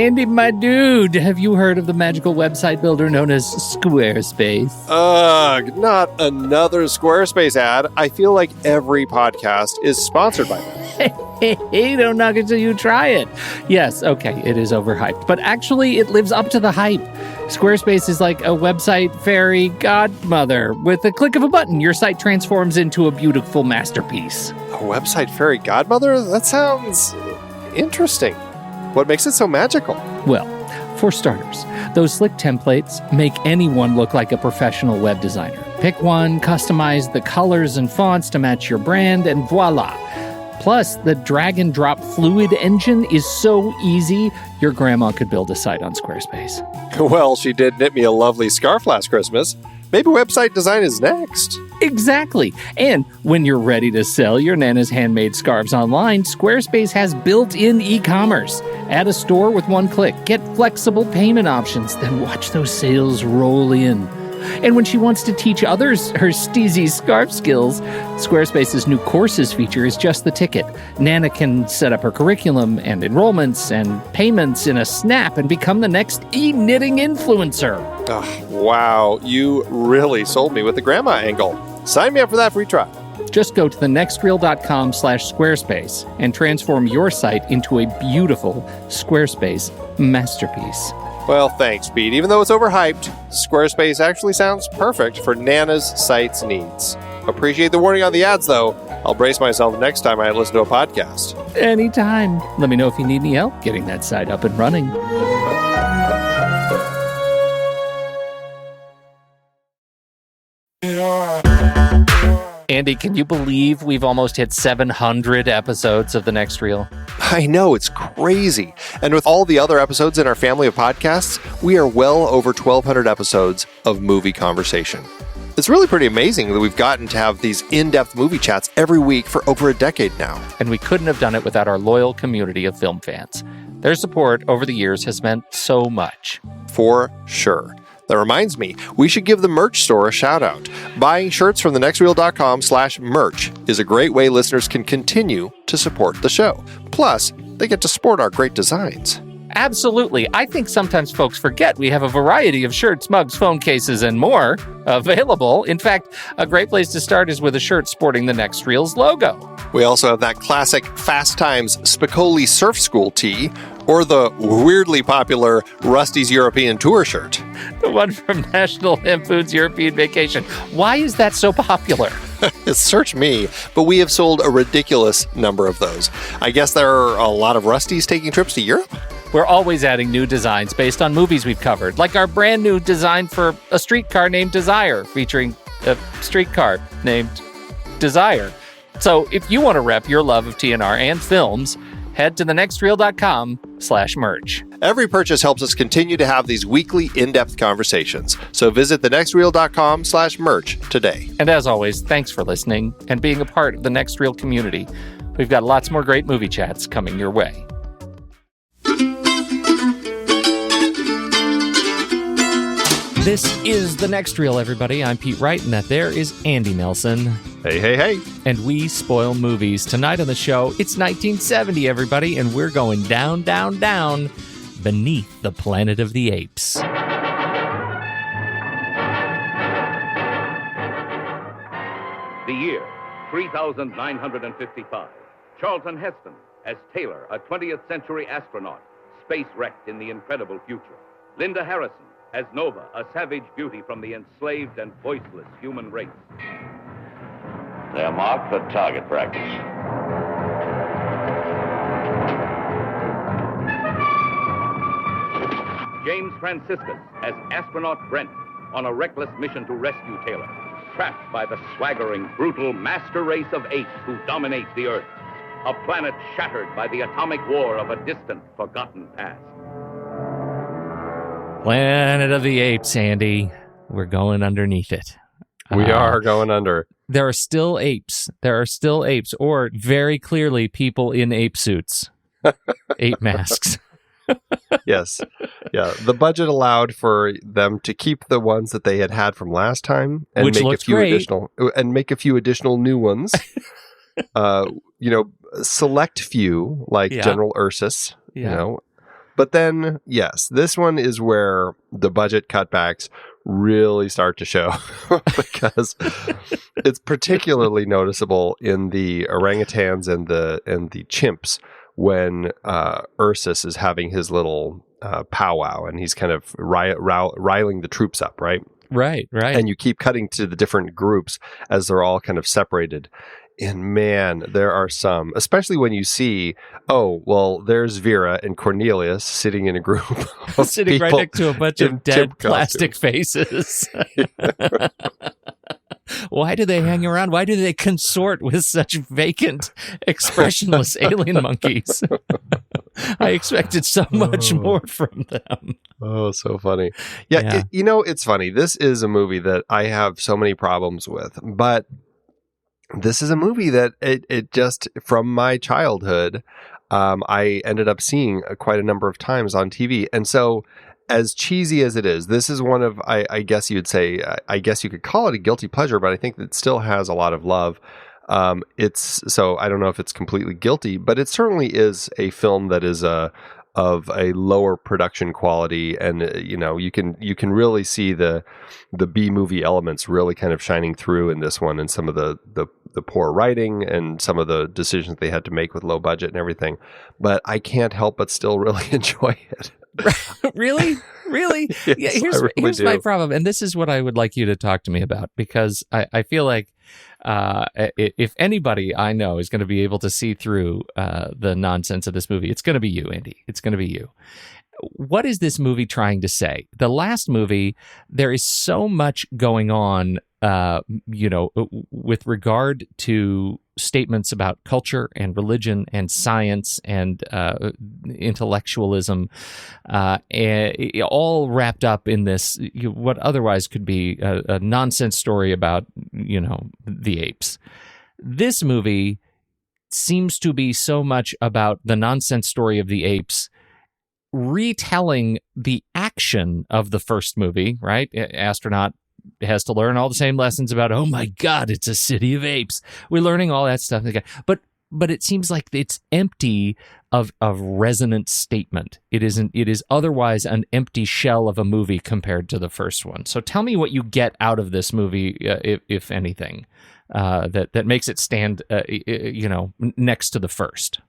Andy, my dude, have you heard of the magical website builder known as Squarespace? Ugh, not another Squarespace ad. I feel like every podcast is sponsored by them. Hey, don't knock it till you try it. Yes, okay, it is overhyped, but actually it lives up to the hype. Squarespace is like a website fairy godmother. With a click of a button, your site transforms into a beautiful masterpiece. A website fairy godmother? That sounds interesting. What makes it so magical? Well, for starters, those slick templates make anyone look like a professional web designer. Pick one, customize the colors and fonts to match your brand, and voila. Plus, the drag and drop fluid engine is so easy, your grandma could build a site on Squarespace. Well, she did knit me a lovely scarf last Christmas. Maybe website design is next. Exactly. And when you're ready to sell your Nana's handmade scarves online, Squarespace has built-in e-commerce. Add a store with one click. Get flexible payment options. Then watch those sales roll in. And when she wants to teach others her steezy scarf skills, Squarespace's new courses feature is just the ticket. Nana can set up her curriculum and enrollments and payments in a snap and become the next e-knitting influencer. Oh, wow, you really sold me with the grandma angle. Sign me up for that free trial. Just go to thenextreel.com/Squarespace and transform your site into a beautiful Squarespace masterpiece. Well, thanks, Pete. Even though it's overhyped, Squarespace actually sounds perfect for Nana's site's needs. Appreciate the warning on the ads, though. I'll brace myself next time I listen to a podcast. Anytime. Let me know if you need any help getting that site up and running. Andy, can you believe we've almost hit 700 episodes of The Next Reel? I know, it's crazy. And with all the other episodes in our family of podcasts, we are well over 1,200 episodes of movie conversation. It's really pretty amazing that we've gotten to have these in-depth movie chats every week for over a decade now. And we couldn't have done it without our loyal community of film fans. Their support over the years has meant so much. For sure. That reminds me, we should give the merch store a shout out. Buying shirts from thenextreel.com/merch is a great way listeners can continue to support the show. Plus, they get to sport our great designs. Absolutely. I think sometimes folks forget we have a variety of shirts, mugs, phone cases, and more available. In fact, a great place to start is with a shirt sporting the Next Reel's logo. We also have that classic Fast Times Spicoli Surf School tee, or the weirdly popular Rusty's European Tour shirt. The one from National Lampoon's European Vacation. Why is that so popular? Search me, but we have sold a ridiculous number of those. I guess there are a lot of Rustys taking trips to Europe? We're always adding new designs based on movies we've covered, like our brand new design for a streetcar named Desire, featuring a streetcar named Desire. So if you want to rep your love of TNR and films, head to thenextreel.com/merch. Every purchase helps us continue to have these weekly in-depth conversations. So visit thenextreel.com/merch today. And as always, thanks for listening and being a part of the Next Reel community. We've got lots more great movie chats coming your way. This is The Next Reel, everybody. I'm Pete Wright, and that there is Andy Nelson. Hey, hey, hey. And we spoil movies. Tonight on the show, it's 1970, everybody, and we're going down, down, down beneath the planet of the apes. The year, 3955. Charlton Heston as Taylor, a 20th century astronaut, space-wrecked in the incredible future. Linda Harrison as Nova, a savage beauty from the enslaved and voiceless human race. They're marked for target practice. James Franciscus as astronaut Brent on a reckless mission to rescue Taylor, trapped by the swaggering, brutal master race of apes who dominate the Earth, a planet shattered by the atomic war of a distant, forgotten past. Planet of the Apes, Andy. We're going underneath it. We are going under. There are still apes. There are still apes, or very clearly people in ape suits. Ape masks. Yes. Yeah. The budget allowed for them to keep the ones that they had from last time and Which make a few additional new ones. Select few like General Ursus, But then, yes, this one is where the budget cutbacks really start to show because it's particularly noticeable in the orangutans and the chimps when Ursus is having his little powwow and he's kind of riling the troops up, right? Right. And you keep cutting to the different groups as they're all kind of separated. And man, there are some, especially when you see, oh, well, there's Vera and Cornelius sitting in a group of sitting right next to a bunch of dead plastic faces. Why do they hang around? Why do they consort with such vacant, expressionless alien monkeys? I expected so much more from them. Oh, so funny. Yeah. It's funny. This is a movie that I have so many problems with, but this is a movie that it just, from my childhood, I ended up seeing quite a number of times on TV. And so, as cheesy as it is, this is one of, I guess you'd say, I guess you could call it a guilty pleasure, but I think it still has a lot of love. So I don't know if it's completely guilty, but it certainly is a film that is of a lower production quality, and you can really see the B movie elements really kind of shining through in this one, and some of the poor writing and some of the decisions they had to make with low budget and everything. But I can't help but still really enjoy it. Really? Yes, Yeah, here's do. my problem, and this is what I would like you to talk to me about, because I feel like if anybody I know is going to be able to see through the nonsense of this movie, it's going to be you, Andy. It's going to be you. What is this movie trying to say? The last movie, there is so much going on, with regard to statements about culture and religion and science and intellectualism, all wrapped up in this, what otherwise could be a nonsense story about, the apes. This movie seems to be so much about the nonsense story of the apes, retelling the action of the first movie, right? Astronaut has to learn all the same lessons about, oh my God, it's a city of apes. We're learning all that stuff. But it seems like it's empty of resonant statement. It is otherwise an empty shell of a movie compared to the first one. So tell me what you get out of this movie, if anything, that makes it stand, next to the first.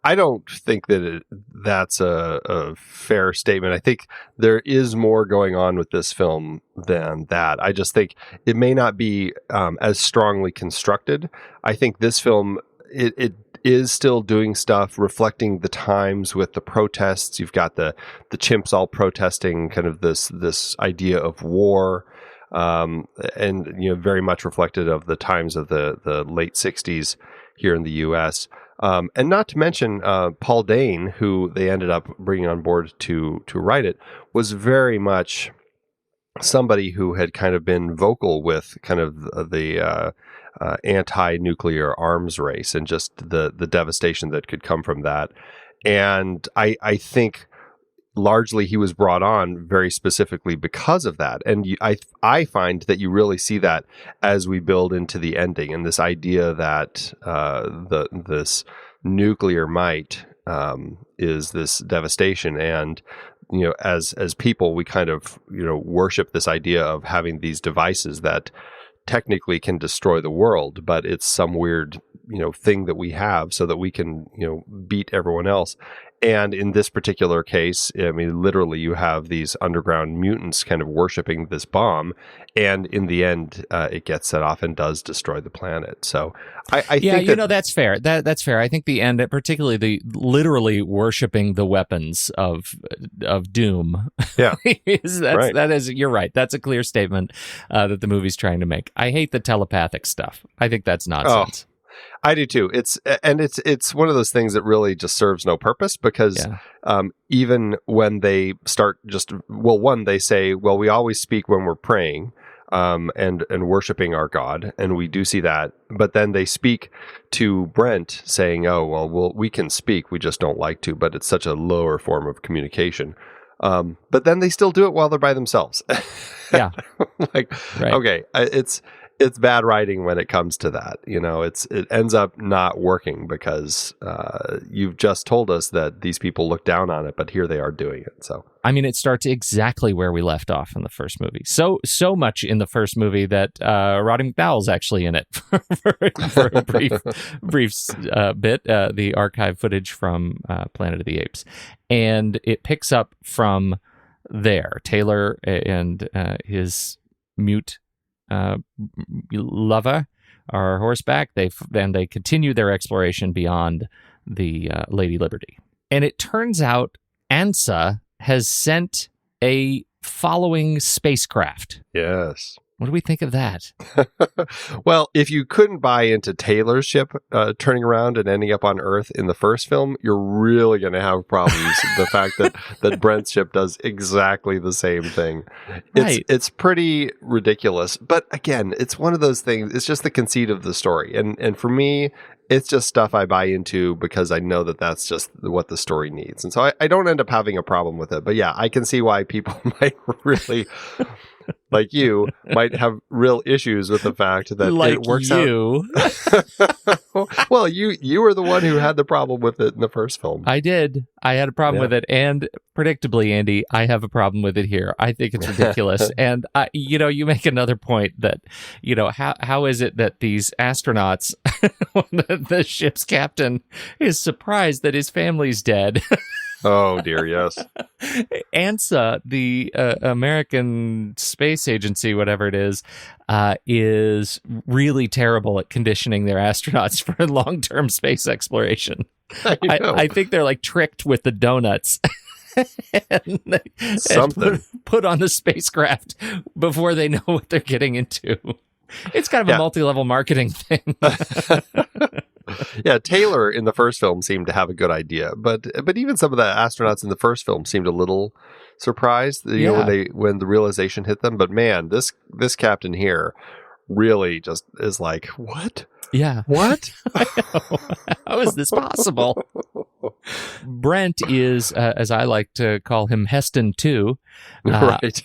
I don't think that that's a fair statement. I think there is more going on with this film than that. I just think it may not be as strongly constructed. I think this film, it is still doing stuff reflecting the times with the protests. You've got the chimps all protesting kind of this idea of war, and very much reflected of the times of the late 60s here in the U.S. And not to mention Paul Dane, who they ended up bringing on board to write it, was very much somebody who had kind of been vocal with kind of the anti-nuclear arms race and just the devastation that could come from that. And I think largely he was brought on very specifically because of that. And I find that you really see that as we build into the ending, and this idea that this nuclear might is this devastation. And as people, we kind of worship this idea of having these devices that technically can destroy the world, but it's some weird thing that we have so that we can beat everyone else. And in this particular case, I mean, literally, you have these underground mutants kind of worshiping this bomb, and in the end, it gets set off and does destroy the planet. So, I think that's fair. That's fair. I think the end, particularly the literally worshiping the weapons of doom. Yeah, that is. You're right. That's a clear statement that the movie's trying to make. I hate the telepathic stuff. I think that's nonsense. Oh. I do too. It's one of those things that really just serves no purpose, because even when they start they say, well, we always speak when we're praying and worshiping our God, and we do see that. But then they speak to Brent saying, oh, well, we can speak, we just don't like to, but it's such a lower form of communication. But then they still do it while they're by themselves. Yeah. Okay, it's bad writing when it comes to that. It ends up not working because you've just told us that these people look down on it, but here they are doing it. So I mean, it starts exactly where we left off in the first movie. So much in the first movie that Roddy McDowall's actually in it for a brief bit, the archive footage from Planet of the Apes. And it picks up from there. Taylor and his mute lover are horseback. They continue their exploration beyond the Lady Liberty. And it turns out ANSA has sent a following spacecraft. Yes. What do we think of that? Well, if you couldn't buy into Taylor's ship turning around and ending up on Earth in the first film, you're really going to have problems. The fact that Brent's ship does exactly the same thing. It's pretty ridiculous. But again, it's one of those things. It's just the conceit of the story. And for me, it's just stuff I buy into because I know that that's just what the story needs. And so I don't end up having a problem with it. But yeah, I can see why people might really... like you might have real issues with the fact that it works out. Well, you were the one who had the problem with it in the first film. I did. I had a problem with it, and predictably, Andy, I have a problem with it here. I think it's ridiculous. And you make another point that how is it that these astronauts, the ship's captain, is surprised that his family's dead. Oh, dear, yes. ANSA, the American Space Agency, whatever it is really terrible at conditioning their astronauts for long-term space exploration. I think they're like tricked with the donuts. and put on the spacecraft before they know what they're getting into. It's kind of a multi-level marketing thing. Yeah, Taylor in the first film seemed to have a good idea, but even some of the astronauts in the first film seemed a little surprised, when the realization hit them. But man, this captain here really just is like, what? Yeah, what? How is this possible? Brent is, as I like to call him, Heston too. Right.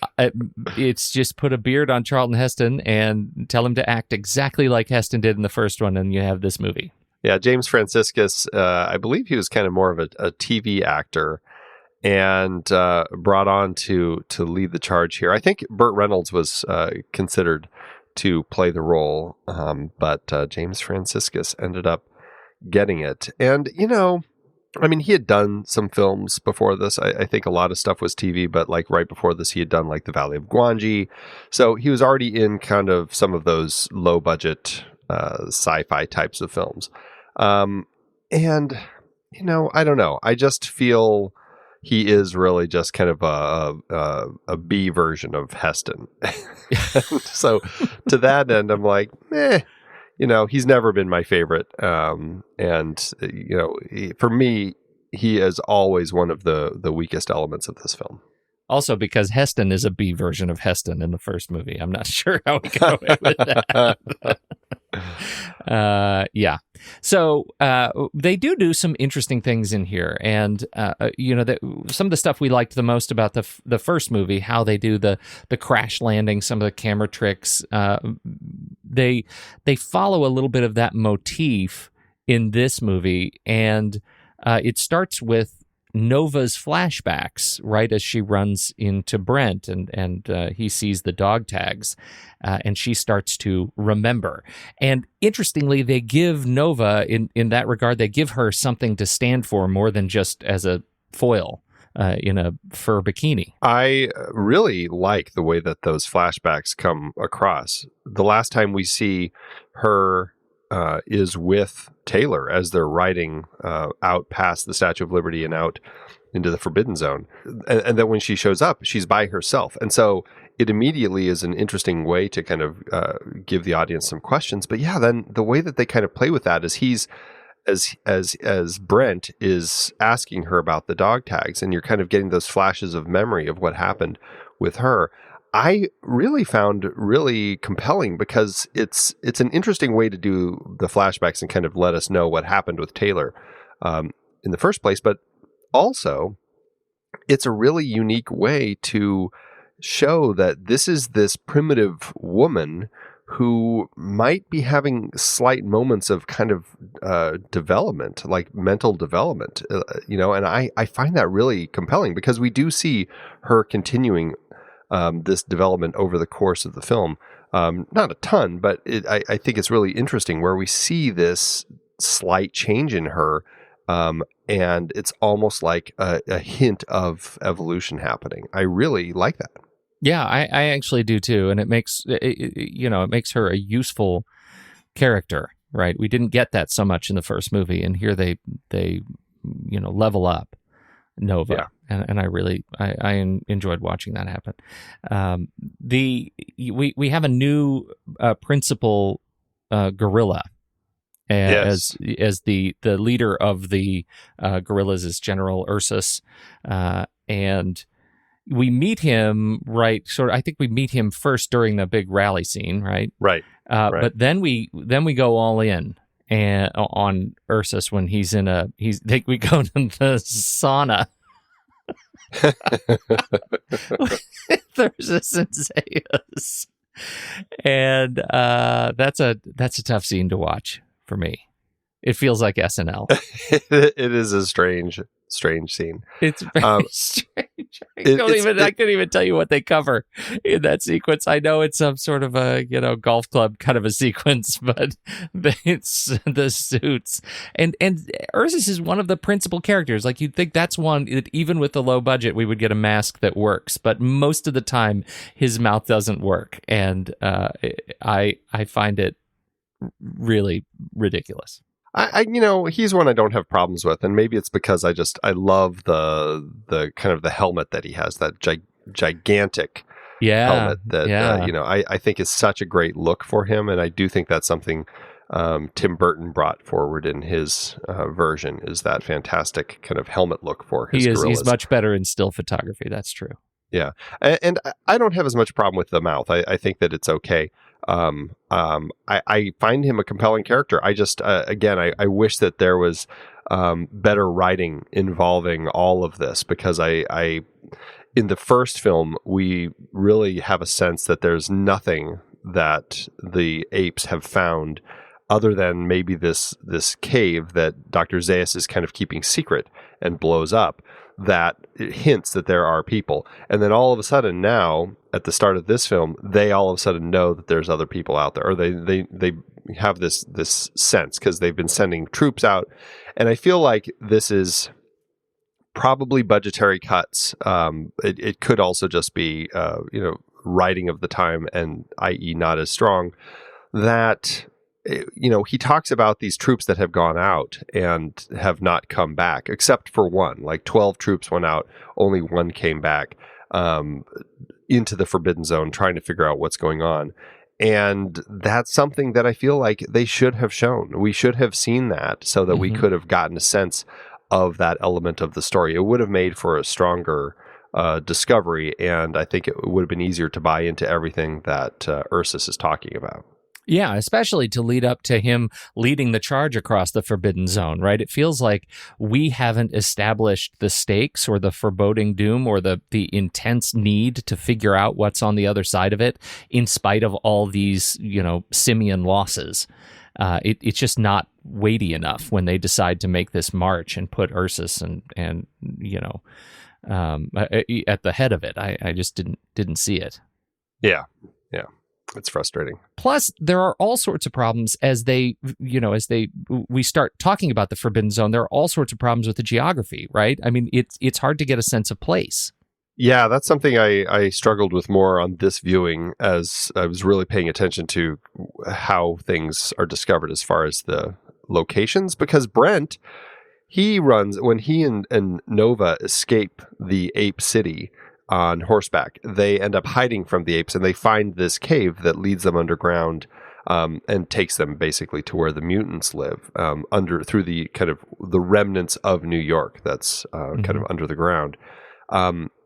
It's just put a beard on Charlton Heston and tell him to act exactly like Heston did in the first one, and you have this movie. Yeah, James Franciscus, I believe he was kind of more of a TV actor and brought on to lead the charge here. I think Burt Reynolds was considered to play the role, but James Franciscus ended up getting it. And, he had done some films before this. I think a lot of stuff was TV, but like right before this, he had done like The Valley of Gwangi. So he was already in kind of some of those low budget sci-fi types of films. And, I don't know. I just feel he is really just kind of a B version of Heston. So to that end, I'm like, he's never been my favorite. For me, he is always one of the weakest elements of this film. Also, because Heston is a B version of Heston in the first movie. I'm not sure how we got away with that. Yeah. So they do some interesting things in here. And, some of the stuff we liked the most about the first movie, how they do the crash landing, some of the camera tricks, they follow a little bit of that motif in this movie. And it starts with Nova's flashbacks right as she runs into Brent and he sees the dog tags and she starts to remember. And interestingly, they give Nova, in that regard, they give her something to stand for more than just as a foil in a fur bikini. I really like the way that those flashbacks come across. The last time we see her is with Taylor as they're riding out past the Statue of Liberty and out into the Forbidden Zone. And then when she shows up, she's by herself. And so it immediately is an interesting way to kind of give the audience some questions. But yeah, then the way that they kind of play with that is he's, as Brent is asking her about the dog tags, and you're kind of getting those flashes of memory of what happened with her. I really found really compelling because it's an interesting way to do the flashbacks and kind of let us know what happened with Taylor in the first place. But also, it's a really unique way to show that this is this primitive woman who might be having slight moments of kind of development, like mental development, and I find that really compelling because we do see her continuing this development over the course of the film. Not a ton, but I think it's really interesting where we see this slight change in her, and it's almost like a hint of evolution happening. I really like that. Yeah, I actually do too, and it makes it makes her a useful character, right? We didn't get that so much in the first movie, and here they level up Nova, and I really enjoyed watching that happen. We have a new principal gorilla. As the leader of the gorillas is General Ursus, and we meet him I think we meet him first during the big rally scene, right? Right. But then we go all in and on Ursus when we go to the sauna. Ursus and Zeus, and that's a tough scene to watch for me. It feels like SNL. It is a strange scene. It's very strange. I couldn't even tell you what they cover in that sequence. I know it's some sort of a golf club kind of a sequence, but it's the suits and Ursus is one of the principal characters. Like you'd think that's one that even with the low budget we would get a mask that works, but most of the time his mouth doesn't work, and I find it really ridiculous. He's one I don't have problems with, and maybe it's because I love the kind of the helmet that he has, that gigantic helmet that I think is such a great look for him, and I do think that's something Tim Burton brought forward in his version, is that fantastic kind of helmet look for his gorillas. He's much better in still photography, that's true. Yeah, and I don't have as much problem with the mouth. I think that it's okay. I find him a compelling character. I just, again, I wish that there was better writing involving all of this, because in the first film, we really have a sense that there's nothing that the apes have found other than maybe this cave that Dr. Zaius is kind of keeping secret and blows up, that it hints that there are people. And then all of a sudden now, at the start of this film, they all of a sudden know that there's other people out there, or they have this sense because they've been sending troops out. And I feel like this is probably budgetary cuts. It could also just be, writing of the time, and i.e. not as strong, that he talks about these troops that have gone out and have not come back, except for one. Like 12 troops went out, only one came back into the Forbidden Zone, trying to figure out what's going on. And that's something that I feel like they should have shown. We should have seen that so that we could have gotten a sense of that element of the story. It would have made for a stronger discovery, and I think it would have been easier to buy into everything that Ursus is talking about. Yeah, especially to lead up to him leading the charge across the Forbidden Zone, right? It feels like we haven't established the stakes or the foreboding doom or the intense need to figure out what's on the other side of it, in spite of all these, simian losses. It's just not weighty enough when they decide to make this march and put Ursus and at the head of it. I just didn't see it. Yeah. It's frustrating. Plus, there are all sorts of problems as we start talking about the Forbidden Zone. There are all sorts of problems with the geography, right? I mean, it's hard to get a sense of place. Yeah, that's something I struggled with more on this viewing, as I was really paying attention to how things are discovered as far as the locations, because Brent, when he and Nova escape the ape city on horseback, they end up hiding from the apes, and they find this cave that leads them underground and takes them basically to where the mutants live, through the kind of the remnants of New York that's kind of under the ground.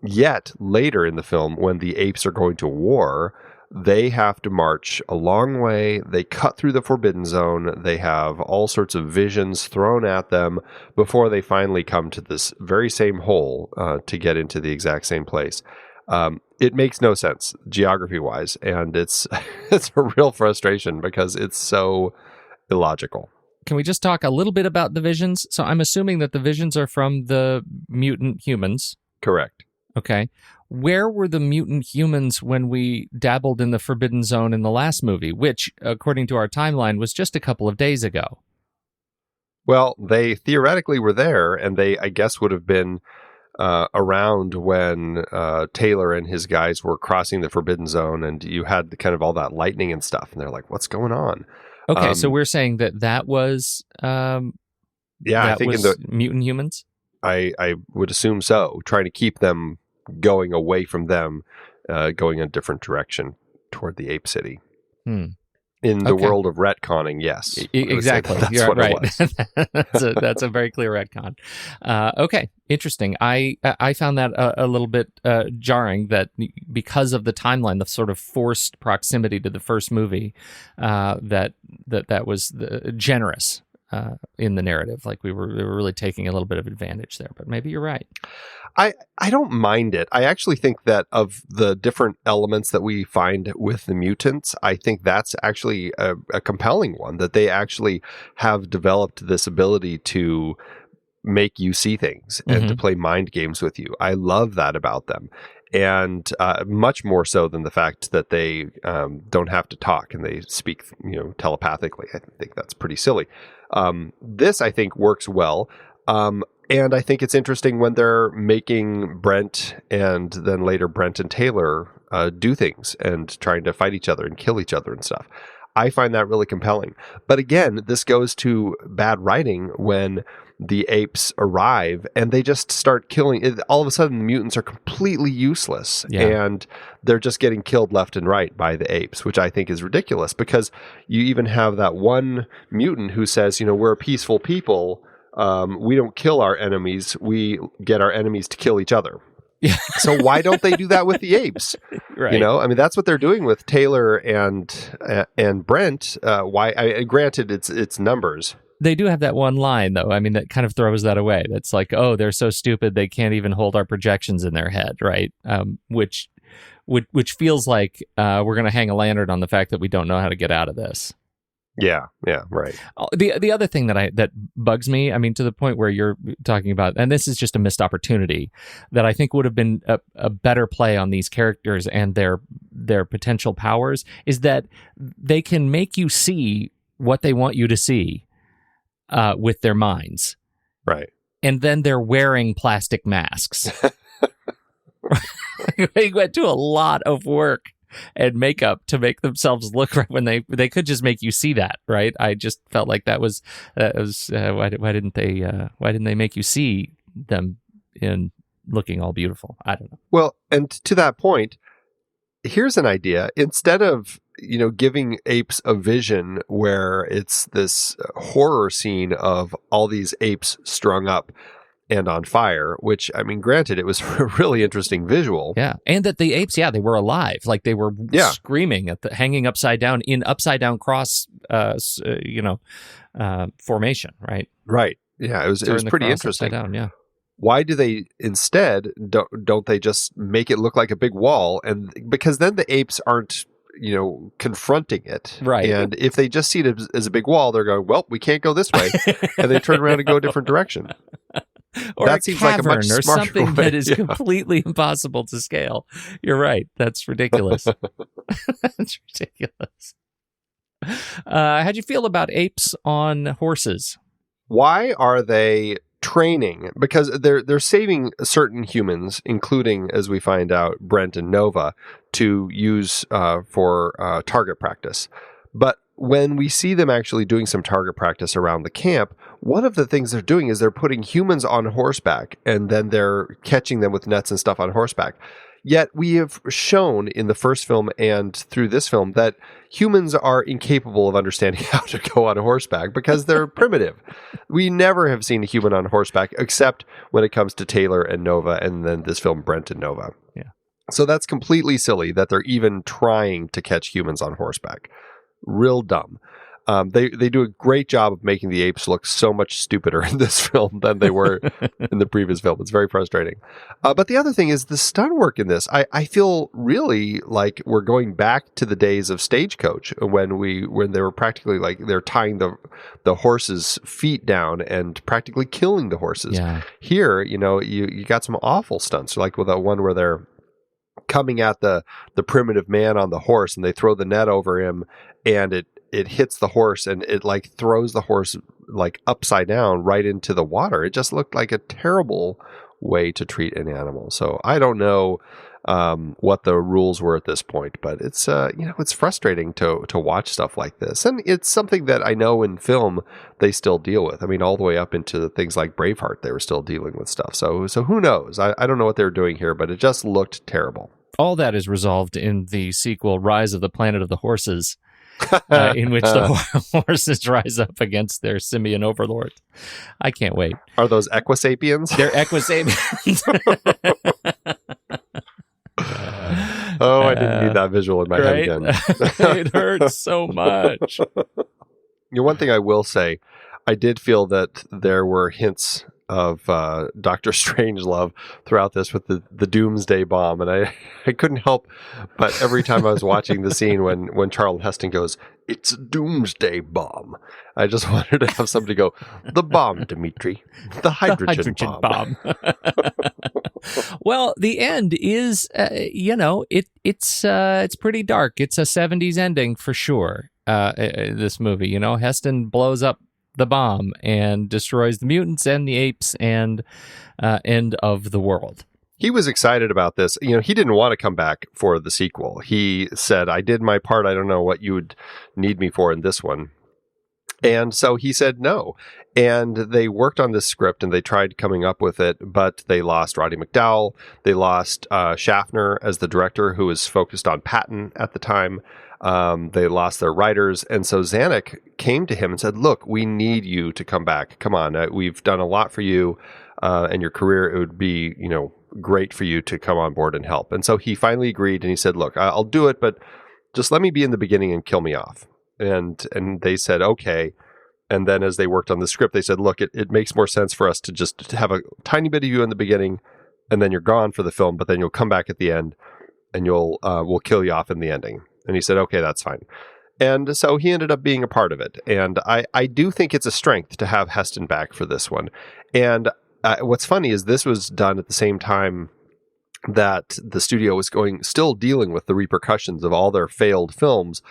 Yet later in the film, when the apes are going to war, they have to march a long way. They cut through the Forbidden Zone. They have all sorts of visions thrown at them before they finally come to this very same hole to get into the exact same place. It makes no sense geography-wise, and it's it's a real frustration because it's so illogical. Can we just talk a little bit about the visions? So I'm assuming that the visions are from the mutant humans. Correct. Okay. Where were the mutant humans when we dabbled in the Forbidden Zone in the last movie, which, according to our timeline, was just a couple of days ago? Well, they theoretically were there, and they, I guess, would have been around when Taylor and his guys were crossing the Forbidden Zone, and you had kind of all that lightning and stuff, and they're like, what's going on? Okay, so we're saying that was I think was mutant humans? I would assume so, trying to keep them going away from them, going a different direction toward the Ape City. In the world of retconning, yes. Exactly. That's You're what right. it was. That's a very clear retcon. Okay, interesting. I found that a little bit jarring, that because of the timeline, the sort of forced proximity to the first movie, that was generous in the narrative. Like we were really taking a little bit of advantage there. But maybe you're right. I don't mind it. I actually think that of the different elements that we find with the mutants, I think that's actually a compelling one, that they actually have developed this ability to make you see things and to play mind games with you. I love that about them. And much more so than the fact that they don't have to talk and they speak, telepathically. I think that's pretty silly. This, I think, works well. And I think it's interesting when they're making Brent and then later Brent and Taylor do things and trying to fight each other and kill each other and stuff. I find that really compelling. But again, this goes to bad writing when the apes arrive and they just start killing. All of a sudden, the mutants are completely useless and they're just getting killed left and right by the apes, which I think is ridiculous because you even have that one mutant who says, we're a peaceful people. We don't kill our enemies. We get our enemies to kill each other. Yeah. So why don't they do that with the apes? Right. That's what they're doing with Taylor and Brent. Granted, it's numbers. They do have that one line, though. I mean, that kind of throws that away. That's like, oh, they're so stupid they can't even hold our projections in their head, right? Which feels like we're going to hang a lantern on the fact that we don't know how to get out of this. Yeah, right. The other thing that bugs me, I mean, to the point where you're talking about, and this is just a missed opportunity, that I think would have been a better play on these characters and their potential powers, is that they can make you see what they want you to see with their minds. Right. And then they're wearing plastic masks. They went to a lot of work and makeup to make themselves look right when they could just make you see that, right? I just felt like that was why didn't they make you see them in looking all beautiful? I don't know. Well, and to that point, here's an idea. Instead of giving apes a vision where it's this horror scene of all these apes strung up and on fire, which, I mean, granted, it was a really interesting visual. Yeah. And that the apes, they were alive. Like they were screaming hanging upside down in upside down cross, formation, right? Right. Yeah. It was pretty interesting. Down, yeah. Why do they instead, don't they just make it look like a big wall? And because then the apes aren't, confronting it. Right. And if they just see it as a big wall, they're going, well, we can't go this way. And they turn around and go a different direction. Or that a seems like a much or smarter something way. that is completely impossible to scale. You're right. That's ridiculous. That's ridiculous. How'd you feel about apes on horses? Why are they training? Because they're saving certain humans, including, as we find out, Brent and Nova, to use for target practice. But when we see them actually doing some target practice around the camp, one of the things they're doing is they're putting humans on horseback, and then they're catching them with nets and stuff on horseback. Yet we have shown in the first film and through this film that humans are incapable of understanding how to go on horseback because they're primitive. We never have seen a human on horseback except when it comes to Taylor and Nova, and then this film, Brent and Nova. Yeah. So that's completely silly that they're even trying to catch humans on horseback. Real dumb. They do a great job of making the apes look so much stupider in this film than they were in the previous film. It's very frustrating. But the other thing is the stunt work in this. I feel really like we're going back to the days of Stagecoach when they were practically like they're tying the horses' feet down and practically killing the horses. Yeah. Here, you got some awful stunts, like with that one where they're coming at the primitive man on the horse and they throw the net over him and it hits the horse and it like throws the horse like upside down right into the water. It just looked like a terrible way to treat an animal. So I don't know what the rules were at this point, but it's it's frustrating to watch stuff like this, and it's something that I know in film they still deal with. I mean, all the way up into things like Braveheart, they were still dealing with stuff. So who knows? I don't know what they were doing here, but it just looked terrible. All that is resolved in the sequel, Rise of the Planet of the Horses, in which the horses rise up against their simian overlord. I can't wait. Are those Equisapiens? They're Equisapiens. Oh, I didn't need that visual in my head again. It hurts so much. One thing I will say, I did feel that there were hints of Dr. Strangelove throughout this with the Doomsday Bomb, and I couldn't help but every time I was watching the scene when Charlton Heston goes, "It's a Doomsday Bomb," I just wanted to have somebody go, "The bomb, Dimitri, the hydrogen bomb." Well, the end is, it's pretty dark. It's a 70s ending for sure. This movie, Heston blows up the bomb and destroys the mutants and the apes and end of the world. He was excited about this. He didn't want to come back for the sequel. He said, "I did my part. I don't know what you would need me for in this one." And so he said no. And they worked on this script and they tried coming up with it, but they lost Roddy McDowall. They lost Schaffner as the director, who was focused on Patton at the time. They lost their writers. And so Zanuck came to him and said, "Look, we need you to come back. Come on. We've done a lot for you and your career. It would be, great for you to come on board and help." And so he finally agreed and he said, "Look, I'll do it, but just let me be in the beginning and kill me off." And they said, "Okay." And then as they worked on the script, they said, "Look, it makes more sense for us to just have a tiny bit of you in the beginning, and then you're gone for the film, but then you'll come back at the end, and we'll kill you off in the ending." And he said, "Okay, that's fine." And so he ended up being a part of it. And I do think it's a strength to have Heston back for this one. And what's funny is this was done at the same time that the studio was still dealing with the repercussions of all their failed films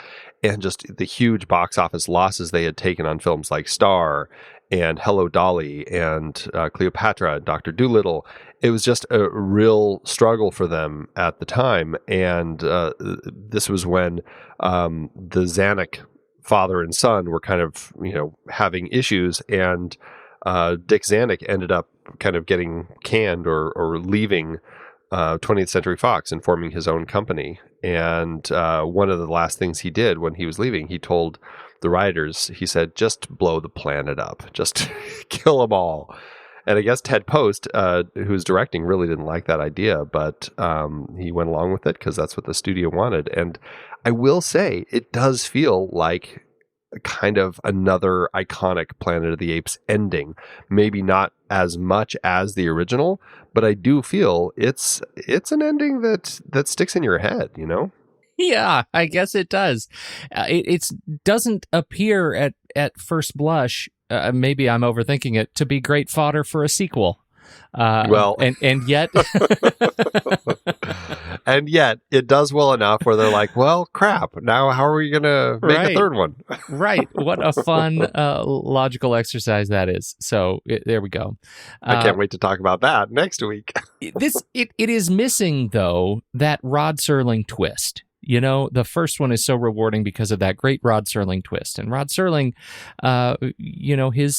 and just the huge box office losses they had taken on films like Star and Hello Dolly and Cleopatra and Dr. Dolittle. It was just a real struggle for them at the time. And this was when the Zanuck father and son were kind of, having issues, and Dick Zanuck ended up kind of getting canned or leaving 20th Century Fox and forming his own company. And one of the last things he did when he was leaving, he told the writers, he said, "Just blow the planet up. Just kill them all." And I guess Ted Post, who's directing, really didn't like that idea, but he went along with it because that's what the studio wanted. And I will say, it does feel like kind of another iconic Planet of the Apes ending. Maybe not as much as the original, but I do feel it's an ending that sticks in your head, Yeah, I guess it does. It doesn't appear at first blush, maybe I'm overthinking it, to be great fodder for a sequel. And yet... And yet, it does well enough where they're like, "Well, crap, now how are we going to make a third one?" Right. What a fun logical exercise that is. So there we go. I can't wait to talk about that next week. It is missing, though, that Rod Serling twist. The first one is so rewarding because of that great Rod Serling twist. And Rod Serling,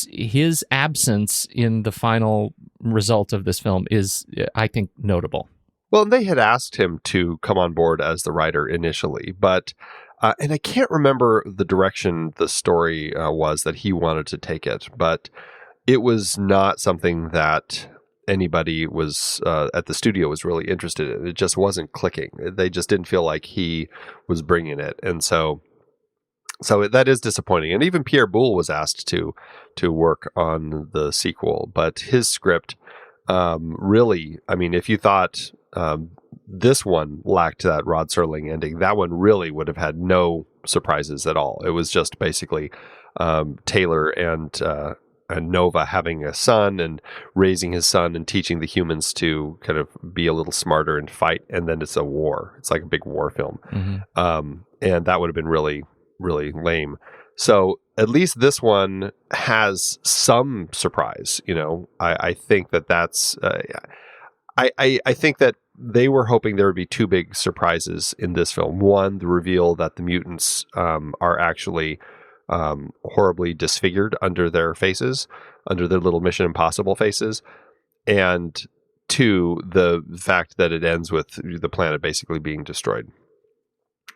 his absence in the final result of this film is, I think, notable. Well, they had asked him to come on board as the writer initially, but, and I can't remember the direction the story was that he wanted to take it, but it was not something that anybody was at the studio was really interested in. It just wasn't clicking. They just didn't feel like he was bringing it. And so So that is disappointing. And even Pierre Boulle was asked to work on the sequel, but his script really, I mean, if you thought this one lacked that Rod Serling ending, that one really would have had no surprises at all. It was just basically Taylor and Nova having a son and raising his son and teaching the humans to kind of be a little smarter and fight. And then it's a war. It's like a big war film. Mm-hmm. And that would have been really, really lame. So at least this one has some surprise. You know, I think that's, I think that they were hoping there would be two big surprises in this film. One, the reveal that the mutants are actually horribly disfigured under their faces, under their little Mission Impossible faces. And two, the fact that it ends with the planet basically being destroyed.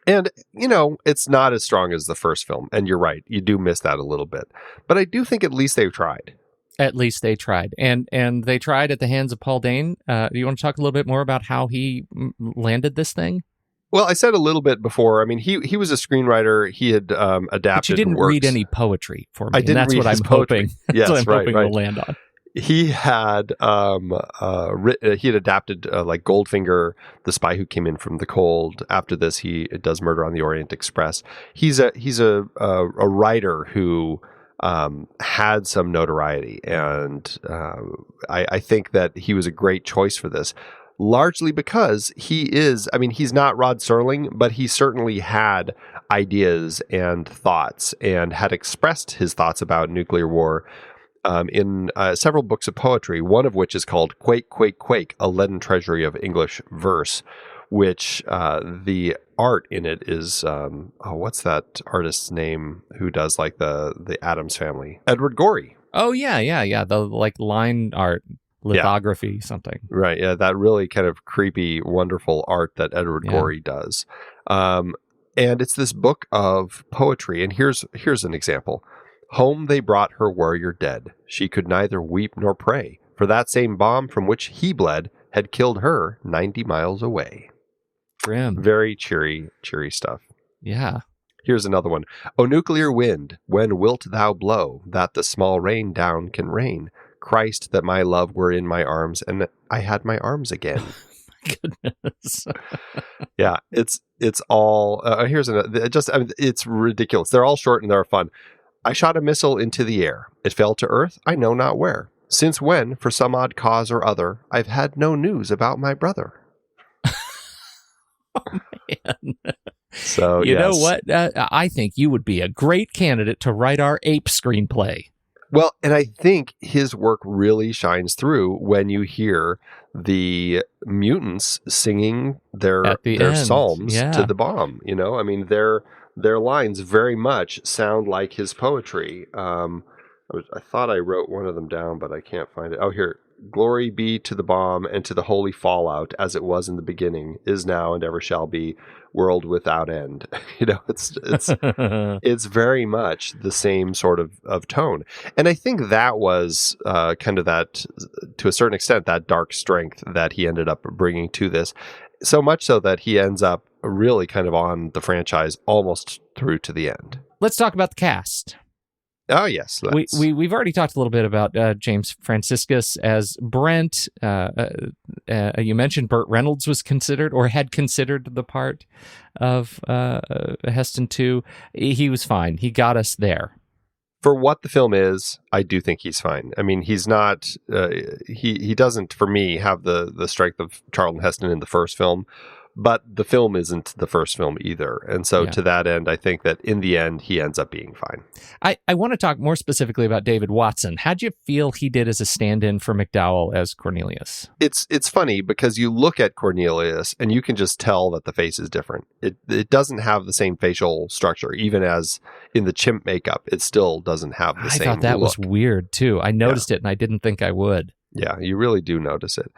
And, you know, it's not as strong as the first film. And you're right. You do miss that a little bit. But I do think at least they've tried. At least they tried. And they tried at the hands of Paul Dane. Do you want to talk a little bit more about how he landed this thing? Well, I said a little bit before. I mean, he was a screenwriter. He had adapted. But you didn't works. Read any poetry for me. I didn't and that's read what his I'm poetry. hoping. Yes, that's what I'm hoping right. we'll land on. He had he had adapted like Goldfinger, The Spy Who Came In from the Cold. After this, he does Murder on the Orient Express. He's a writer who had some notoriety, and I think that he was a great choice for this. Largely because he's not Rod Serling, but he certainly had ideas and thoughts and had expressed his thoughts about nuclear war in several books of poetry, one of which is called Quake, Quake, Quake, A Leaden Treasury of English Verse, which the art in it is, what's that artist's name who does like the Addams Family? Edward Gorey. Oh, yeah. The like line art. Lithography, something. Right, yeah, that really kind of creepy, wonderful art that Edward Gorey does. And it's this book of poetry, and here's an example. Home they brought her warrior dead. She could neither weep nor pray, for that same bomb from which he bled had killed her 90 miles away. Grim. Very cheery stuff. Yeah. Here's another one. O nuclear wind, when wilt thou blow, that the small rain down can rain? Christ, that my love were in my arms, and I had my arms again. Goodness. Yeah, it's all. Here's another. It's ridiculous. They're all short and they're fun. I shot a missile into the air. It fell to earth. I know not where. Since when, for some odd cause or other, I've had no news about my brother. Oh man. So you know what? I think you would be a great candidate to write our Ape screenplay. Well, and I think his work really shines through when you hear the mutants singing their psalms to the bomb. You know, I mean, their lines very much sound like his poetry. I thought I wrote one of them down, but I can't find it. Oh, here. Glory be to the bomb and to the holy fallout, as it was in the beginning, is now, and ever shall be, world without end. You know, it's very much the same sort of tone. And I think that was kind of that, to a certain extent, that dark strength that he ended up bringing to this. So much so that he ends up really kind of on the franchise almost through to the end. Let's talk about the cast. Oh, yes. We've already talked a little bit about James Franciscus as Brent. You mentioned Burt Reynolds was considered or had considered the part of Heston 2. He was fine. He got us there. For what the film is, I do think he's fine. I mean, he's not, he doesn't, for me, have the strength of Charlton Heston in the first film. But the film isn't the first film either. And so to that end, I think that in the end, he ends up being fine. I want to talk more specifically about David Watson. How'd you feel he did as a stand-in for McDowell as Cornelius? It's funny because you look at Cornelius and you can just tell that the face is different. It doesn't have the same facial structure. Even as in the chimp makeup, it still doesn't have the same I thought that look. was weird, too. I noticed it and I didn't think I would. Yeah, you really do notice it.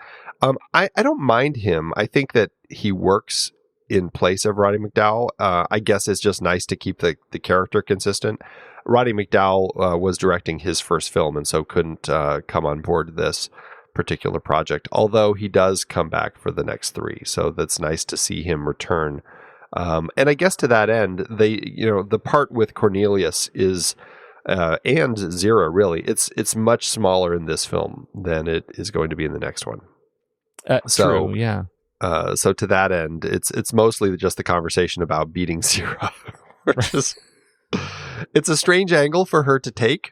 I don't mind him. I think that he works in place of Roddy McDowall. I guess it's just nice to keep the character consistent. Roddy McDowall was directing his first film and so couldn't come on board this particular project, although he does come back for the next three. So that's nice to see him return. And I guess to that end, the part with Cornelius is, and Zira, really, it's much smaller in this film than it is going to be in the next one. True, yeah. So to that end, it's mostly just the conversation about beating Zira, which is, it's a strange angle for her to take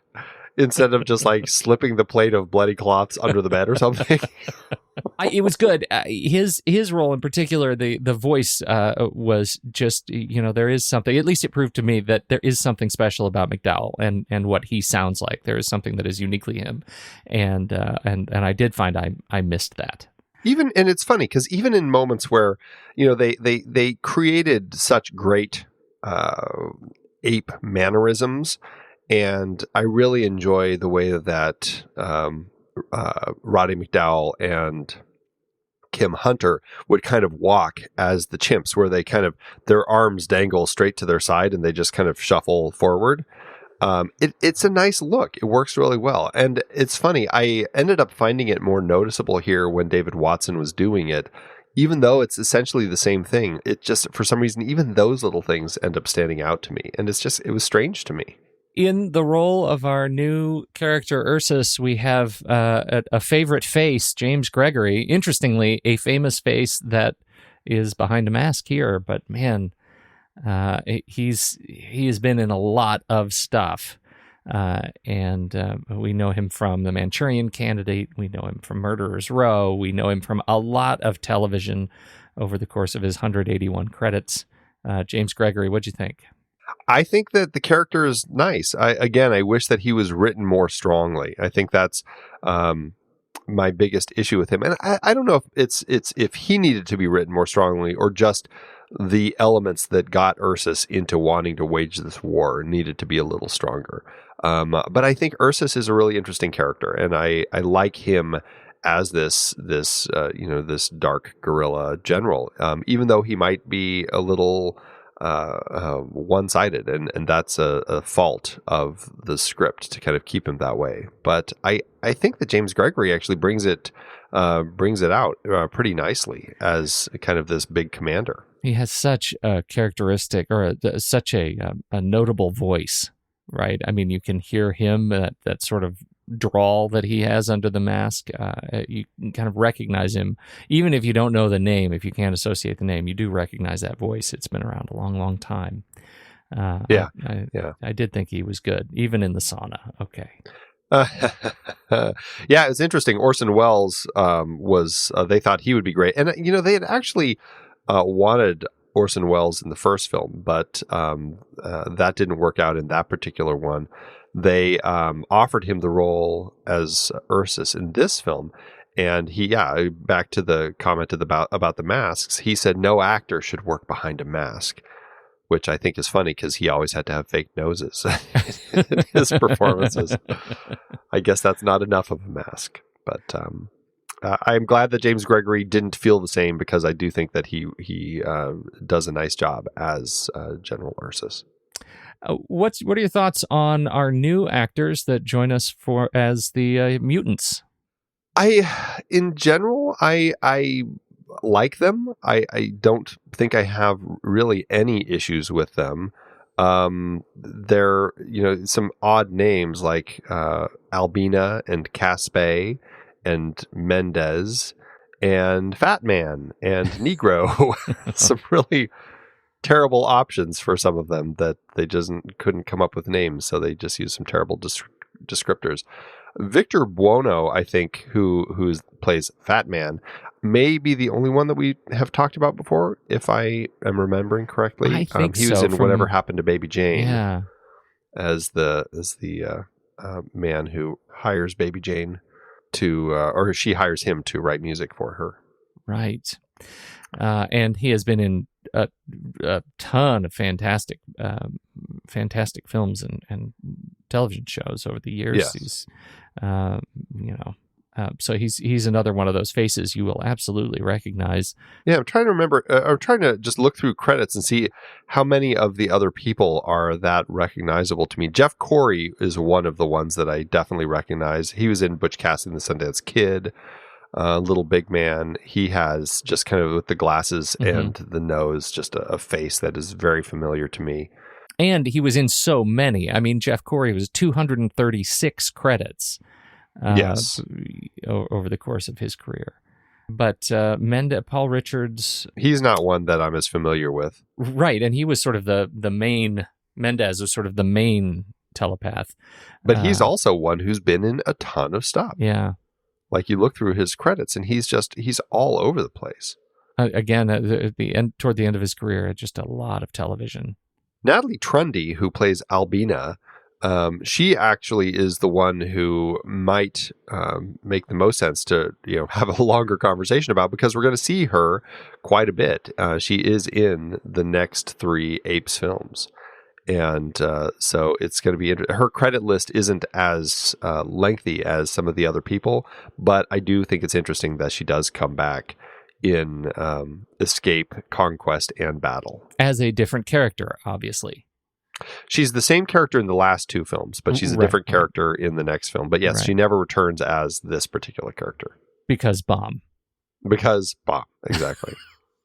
instead of just like slipping the plate of bloody cloths under the bed or something. It was good. His role in particular, the voice was just, there is something, at least it proved to me that there is something special about McDowell and what he sounds like. There is something that is uniquely him. And I did find I missed that. And it's funny because even in moments where, they created such great ape mannerisms, and I really enjoy the way that Roddy McDowell and Kim Hunter would kind of walk as the chimps, where they kind of, their arms dangle straight to their side and they just kind of shuffle forward. It's a nice look. It works really well. And it's funny, I ended up finding it more noticeable here when David Watson was doing it. Even though it's essentially the same thing, it just, for some reason, even those little things end up standing out to me. And it was strange to me. In the role of our new character, Ursus, we have a favorite face, James Gregory. Interestingly, a famous face that is behind a mask here. But man, he has been in a lot of stuff. And we know him from The Manchurian Candidate. We know him from Murderer's Row. We know him from a lot of television over the course of his 181 credits. James Gregory, what'd you think? I think that the character is nice. I wish that he was written more strongly. I think that's my biggest issue with him. And I don't know if it's if he needed to be written more strongly or just the elements that got Ursus into wanting to wage this war needed to be a little stronger. But I think Ursus is a really interesting character, and I like him as this dark guerrilla general, even though he might be a little one-sided, and that's a fault of the script to kind of keep him that way. But I think that James Gregory actually brings it out pretty nicely as kind of this big commander. He has such a characteristic, or such a notable voice, right? I mean, you can hear him, that sort of drawl that he has under the mask. You can kind of recognize him, even if you don't know the name. If you can't associate the name, you do recognize that voice. It's been around a long, long time. I did think he was good, even in the sauna. Okay. Yeah, it's interesting. Orson Welles was. They thought he would be great, and they had actually wanted Orson Welles in the first film, but that didn't work out in that particular one. They offered him the role as Ursus in this film, and back to the comment about the masks, he said no actor should work behind a mask, which I think is funny because he always had to have fake noses in his performances. I guess that's not enough of a mask, but I'm glad that James Gregory didn't feel the same, because I do think that he does a nice job as General Ursus. What are your thoughts on our new actors that join us as the mutants? In general, I like them. I don't think I have really any issues with them. They're some odd names like Albina and Caspe and Mendez and Fat Man and Negro. Some really terrible options for some of them that they just couldn't come up with names, so they just used some terrible descriptors. Victor Buono, I think, who plays Fat Man, may be the only one that we have talked about before, if I am remembering correctly. I think he was so, in Whatever Happened to Baby Jane, yeah, as the man who hires Baby Jane to, or she hires him to write music for her. Right. And he has been in a ton of fantastic films and television shows over the years. Yes. He's, so he's another one of those faces you will absolutely recognize. Yeah, I'm trying to remember. I'm trying to just look through credits and see how many of the other people are that recognizable to me. Jeff Corey is one of the ones that I definitely recognize. He was in Butch Cassidy and the Sundance Kid. little big man. He has just kind of with the glasses and the nose, just a face that is very familiar to me. And he was in so many. I mean, Jeff Corey was 236 credits Yes. over the course of his career. But Paul Richards... He's not one that I'm as familiar with. Right, and he was sort of the main... Mendez was sort of the main telepath. But he's also one who's been in a ton of stuff. Yeah. Like you look through his credits and he's all over the place. Again, toward the end of his career, just a lot of television. Natalie Trundy, who plays Albina, she actually is the one who might make the most sense to have a longer conversation about, because we're going to see her quite a bit. She is in the next 3 Apes films. And so it's going to be her credit list isn't as lengthy as some of the other people, but I do think it's interesting that she does come back in Escape, Conquest, and Battle. As a different character, obviously. She's the same character in the last 2 films, but she's a different character in the next film. But yes, she never returns as this particular character. Because bomb. Exactly.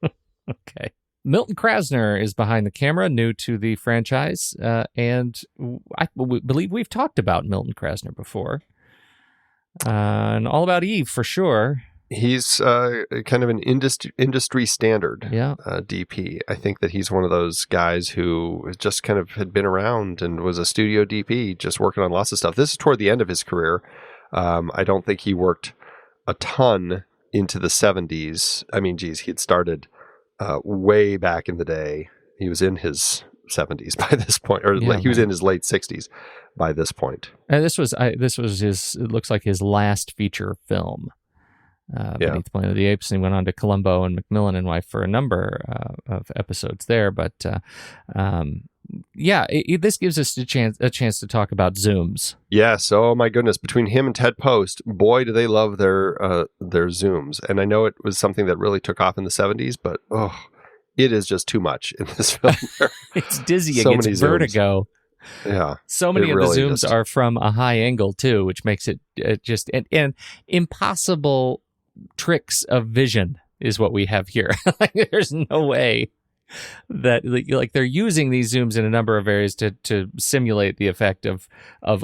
Okay. Milton Krasner is behind the camera, new to the franchise, and I believe we've talked about Milton Krasner before. And All About Eve, for sure. He's kind of an industry standard DP. I think that he's one of those guys who just kind of had been around and was a studio DP, just working on lots of stuff. This is toward the end of his career. I don't think he worked a ton into the 70s. I mean, geez, he had started way back in the day. He was in his 70s by this point, or he was in his late 60s by this point. And this was his. It looks like his last feature film. Beneath the Planet of the Apes, and he went on to Columbo and Macmillan and Wife for a number of episodes there. But this gives us a chance to talk about zooms. Yes. Oh my goodness! Between him and Ted Post, boy, do they love their zooms. And I know it was something that really took off in the 70s, but it is just too much in this film. It's dizzying. It's vertigo. Yeah. So many of the zooms are from a high angle too, which makes it just and impossible tricks of vision is what we have here. There's no way that they're using these zooms in a number of areas to simulate the effect of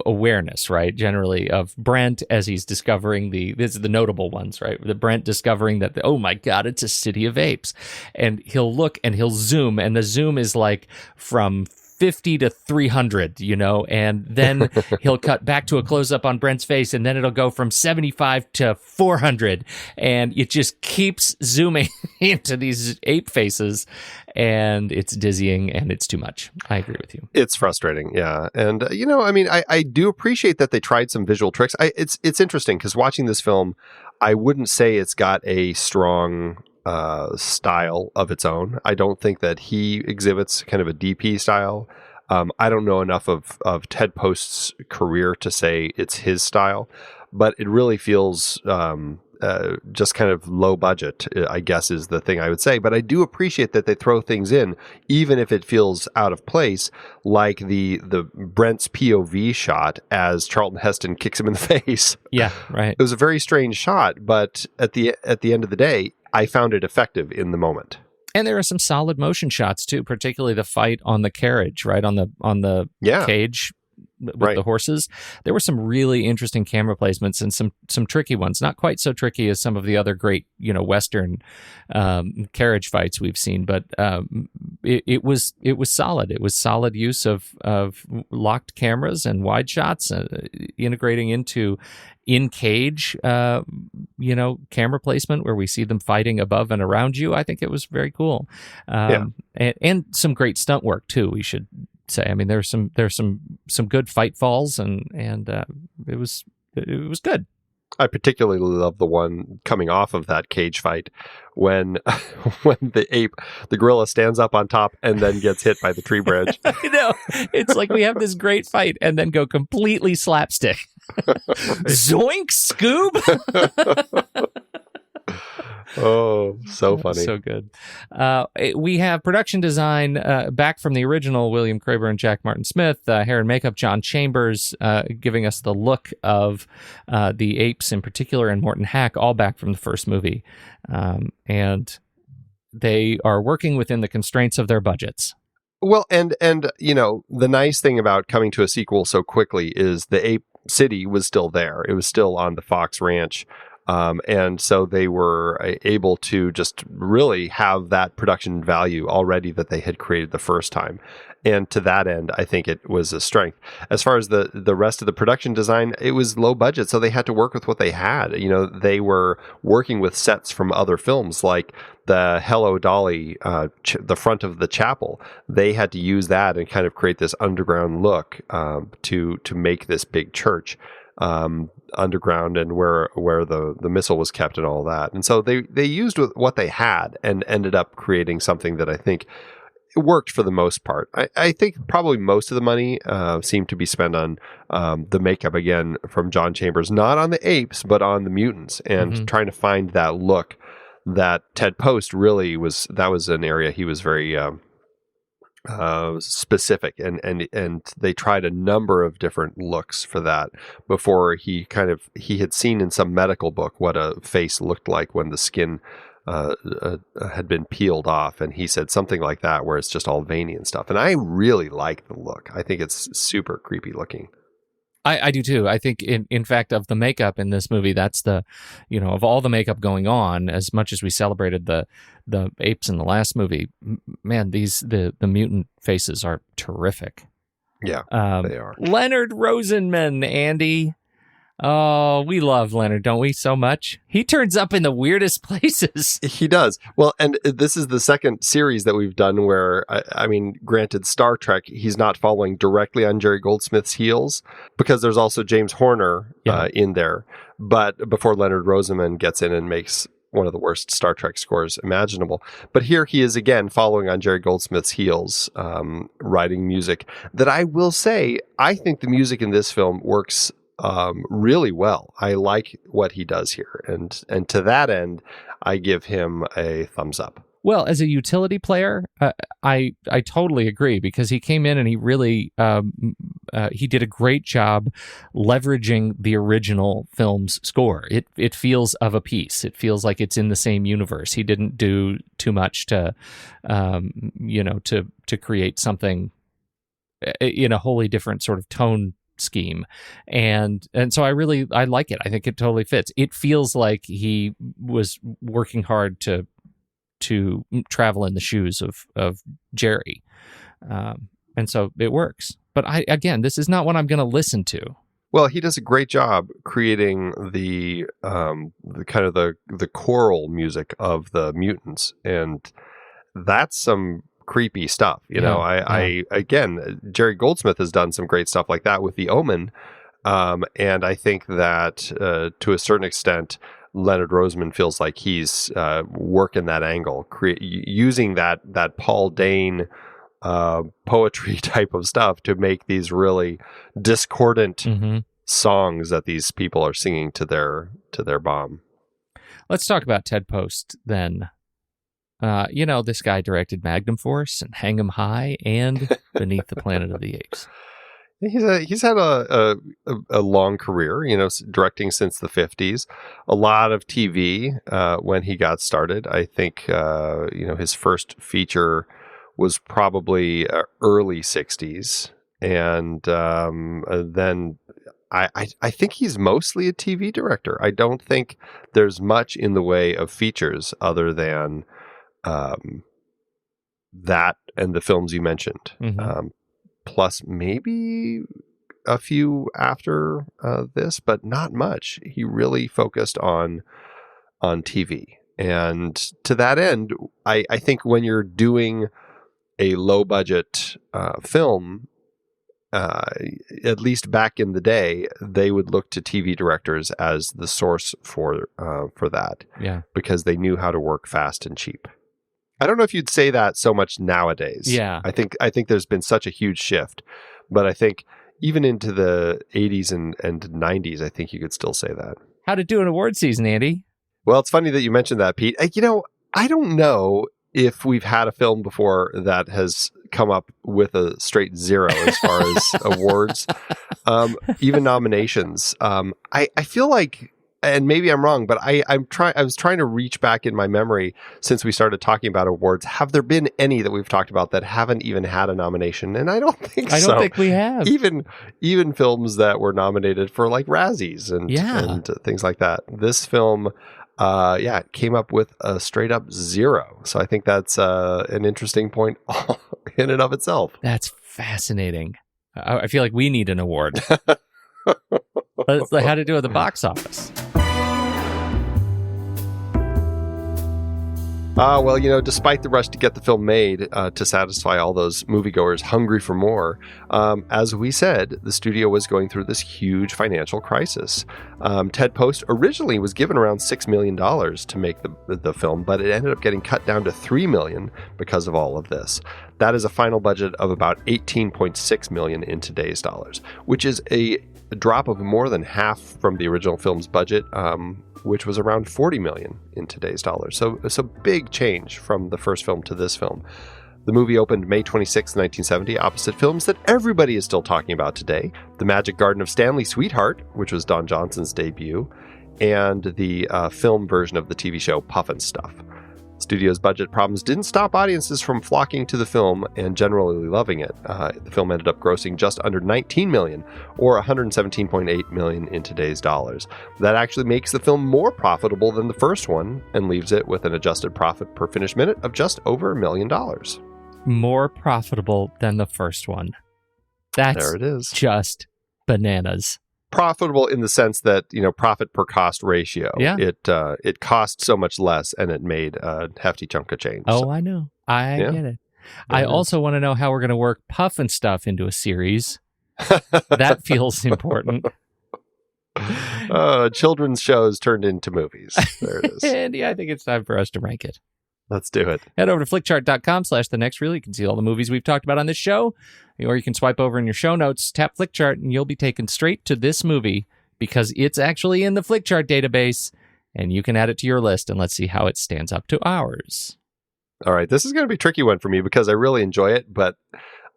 awareness, right? Generally of Brent as he's discovering these are the notable ones, right? The Brent discovering that, oh my God, it's a city of apes. And he'll look and he'll zoom, and the zoom is like from 50 to 300, and then he'll cut back to a close-up on Brent's face, and then it'll go from 75 to 400, and it just keeps zooming into these ape faces, and it's dizzying, and it's too much. I agree with you. It's frustrating, yeah. And, I do appreciate that they tried some visual tricks. It's interesting, because watching this film, I wouldn't say it's got a strong style of its own. I don't think that he exhibits kind of a DP style. I don't know enough of Ted Post's career to say it's his style, but it really feels just kind of low budget, I guess is the thing I would say. But I do appreciate that they throw things in, even if it feels out of place, like the Brent's POV shot as Charlton Heston kicks him in the face. Yeah, right. It was a very strange shot, but at the end of the day, I found it effective in the moment. And there are some solid motion shots too, particularly the fight on the carriage, right? On the cage with the horses. There were some really interesting camera placements and some tricky ones. Not quite so tricky as some of the other great, Western carriage fights we've seen, but it was solid. It was solid use of locked cameras and wide shots, integrating into in-cage, camera placement where we see them fighting above and around you. I think it was very cool. And some great stunt work too, we should say. I mean, there's some good fight falls, and it was good. I particularly love the one coming off of that cage fight when the gorilla stands up on top and then gets hit by the tree branch. I know. It's like we have this great fight and then go completely slapstick. Zoink, Scoob! Oh, so funny. So good. We have production design back from the original William Craber and Jack Martin Smith, hair and makeup John Chambers, giving us the look of the Apes in particular, and Morton Hack, all back from the first movie. And they are working within the constraints of their budgets. Well, and the nice thing about coming to a sequel so quickly is the Ape City was still there. It was still on the Fox Ranch. And so they were able to just really have that production value already that they had created the first time. And to that end, I think it was a strength. As far as the rest of the production design, it was low budget, so they had to work with what they had. They were working with sets from other films, like the Hello Dolly, the front of the chapel. They had to use that and kind of create this underground look to make this big church. Underground and where the missile was kept and all that. And so they used what they had and ended up creating something that I think worked for the most part. I think probably most of the money seemed to be spent on the makeup, again, from John Chambers, not on the apes, but on the mutants, and trying to find that look that Ted Post really was. That was an area he was very specific, and they tried a number of different looks for that before he had seen in some medical book what a face looked like when the skin had been peeled off, and he said something like that where it's just all veiny and stuff. And I really like the look. I think it's super creepy looking. I do too. I think, in fact, of the makeup in this movie, that's of all the makeup going on, as much as we celebrated the apes in the last movie, man, the mutant faces are terrific. Yeah, they are. Leonard Rosenman, Andy. Oh, we love Leonard, don't we, so much? He turns up in the weirdest places. He does. Well, and this is the second series that we've done where, I mean, granted, Star Trek, he's not following directly on Jerry Goldsmith's heels, because there's also James Horner in there. But before Leonard Rosenman gets in and makes one of the worst Star Trek scores imaginable. But here he is again following on Jerry Goldsmith's heels, writing music that I will say, I think the music in this film works really well. I like what he does here, and to that end, I give him a thumbs up. Well, as a utility player, I totally agree, because he came in and he really he did a great job leveraging the original film's score. It feels of a piece. It feels like it's in the same universe. He didn't do too much to to create something in a wholly different sort of tone scheme, and so I like it. I think it totally fits. It feels like he was working hard to travel in the shoes of Jerry, and so it works. But this is not what I'm going to listen to. Well, he does a great job creating the kind of the choral music of the mutants, and that's some creepy stuff. I again, Jerry Goldsmith has done some great stuff like that with The Omen, and I think that to a certain extent, Leonard Rosenman feels like he's working that angle, using that Paul Dane poetry type of stuff to make these really discordant songs that these people are singing to their bomb. Let's talk about Ted Post then. This guy directed Magnum Force and Hang 'em High and Beneath the Planet of the Apes. He's had a long career, directing since the 50s. A lot of TV when he got started. I think his first feature was probably early 60s, and then I think he's mostly a TV director. I don't think there's much in the way of features other than that and the films you mentioned. Plus maybe a few after this, but not much. He really focused on TV. And to that end, I think when you're doing a low budget film, at least back in the day, they would look to TV directors as the source for that. Yeah. Because they knew how to work fast and cheap. I don't know if you'd say that so much nowadays. Yeah. I think there's been such a huge shift, but I think even into the 80s and 90s, I think you could still say that. How'd it do in award season, Andy? Well, it's funny that you mentioned that, Pete. I don't know if we've had a film before that has come up with a straight zero as far as awards, even nominations. I feel like, and maybe I'm wrong, but I was trying to reach back in my memory since we started talking about awards. Have there been any that we've talked about that haven't even had a nomination? And I don't think so. I don't think we have. Even films that were nominated for like Razzies and things like that. This film, it came up with a straight up zero. So I think that's an interesting point in and of itself. That's fascinating. I feel like we need an award. That's how to do at the box office. Well, despite the rush to get the film made to satisfy all those moviegoers hungry for more, as we said, the studio was going through this huge financial crisis. Ted Post originally was given around $6 million to make the film, but it ended up getting cut down to $3 million because of all of this. That is a final budget of about $18.6 million in today's dollars, which is a drop of more than half from the original film's budget, which was around $40 million in today's dollars. So it's a big change from the first film to this film. The movie opened May 26, 1970, opposite films that everybody is still talking about today: The Magic Garden of Stanley Sweetheart, which was Don Johnson's debut, and the film version of the TV show Puff and Stuff. Studio's budget problems didn't stop audiences from flocking to the film and generally loving it. The film ended up grossing just under $19 million, or $117.8 million in today's dollars. That actually makes the film more profitable than the first one and leaves it with an adjusted profit per finished minute of just over $1 million. More profitable than the first one. That's there it is. Just bananas. Profitable in the sense that, profit per cost ratio. Yeah. It cost so much less and it made a hefty chunk of change. Oh, so. I know. I get it. I also want to know how we're going to work Puff and Stuff into a series. That feels important. Children's shows turned into movies. There it is. Andy, I think it's time for us to rank it. Let's do it. Head over to flickchart.com/thenextreel. You can see all the movies we've talked about on this show, or you can swipe over in your show notes, tap Flickchart, and you'll be taken straight to this movie because it's actually in the Flickchart database, and you can add it to your list, and let's see how it stands up to ours. All right. This is going to be a tricky one for me because I really enjoy it, but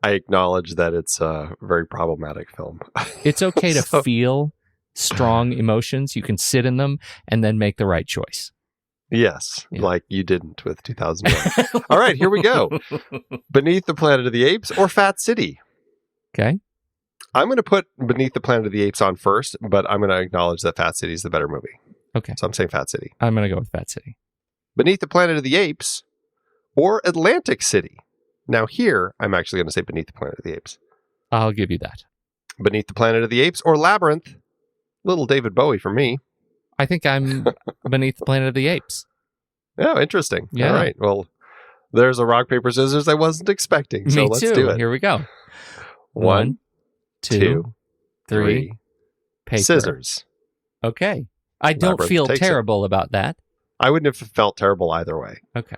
I acknowledge that it's a very problematic film. It's okay to feel strong emotions. You can sit in them and then make the right choice. Yes, like you didn't with 2001. All right, here we go. Beneath the Planet of the Apes or Fat City? Okay. I'm going to put Beneath the Planet of the Apes on first, but I'm going to acknowledge that Fat City is the better movie. Okay. So I'm saying Fat City. I'm going to go with Fat City. Beneath the Planet of the Apes or Atlantic City? Now here, I'm actually going to say Beneath the Planet of the Apes. I'll give you that. Beneath the Planet of the Apes or Labyrinth? Little David Bowie for me. I think I'm Beneath the Planet of the Apes. Oh, interesting. Yeah. All right. Well, there's a rock, paper, scissors I wasn't expecting. So let's do it. Here we go. 1, 2, 3. Paper. Scissors. Okay. I don't feel terrible about that. I wouldn't have felt terrible either way. Okay.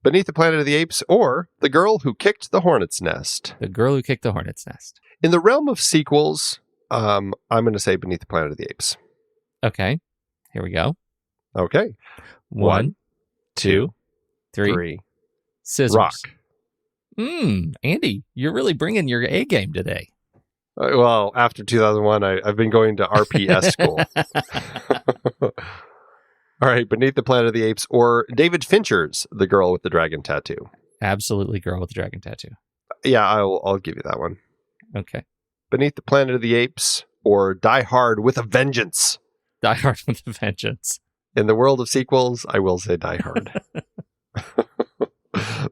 Beneath the Planet of the Apes or The Girl Who Kicked the Hornet's Nest? The Girl Who Kicked the Hornet's Nest. In the realm of sequels, I'm going to say Beneath the Planet of the Apes. Okay. Here we go. Okay. 1, 2, 3. Scissors. Rock. Andy, you're really bringing your A game today. Well, after 2001, I've been going to RPS school. All right. Beneath the Planet of the Apes or David Fincher's The Girl with the Dragon Tattoo? Absolutely Girl with the Dragon Tattoo. Yeah, I'll give you that one. Okay. Beneath the Planet of the Apes or Die Hard with a Vengeance? Die Hard with a Vengeance. In the world of sequels, I will say Die Hard.